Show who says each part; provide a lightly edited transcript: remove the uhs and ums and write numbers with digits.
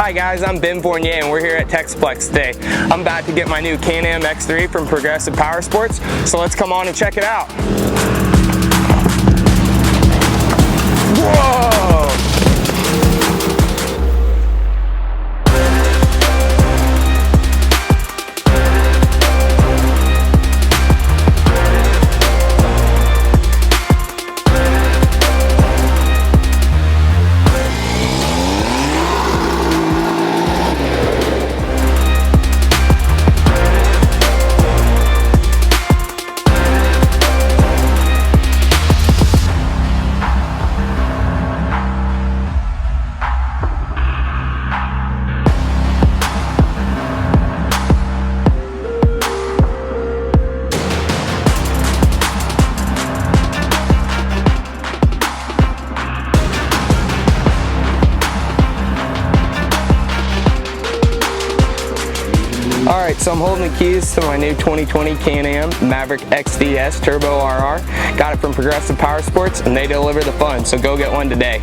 Speaker 1: Hi guys, I'm Ben Fournier and we're here at TexPlex today. I'm about to get my new CanAm X3 from Progressive Powersports, so let's come on and check it out. Whoa! Alright, so I'm holding the keys to my new 2020 CanAm Maverick XDS TurboRR. Got it from Progressive Powersports and they deliver the fun, so go get one today.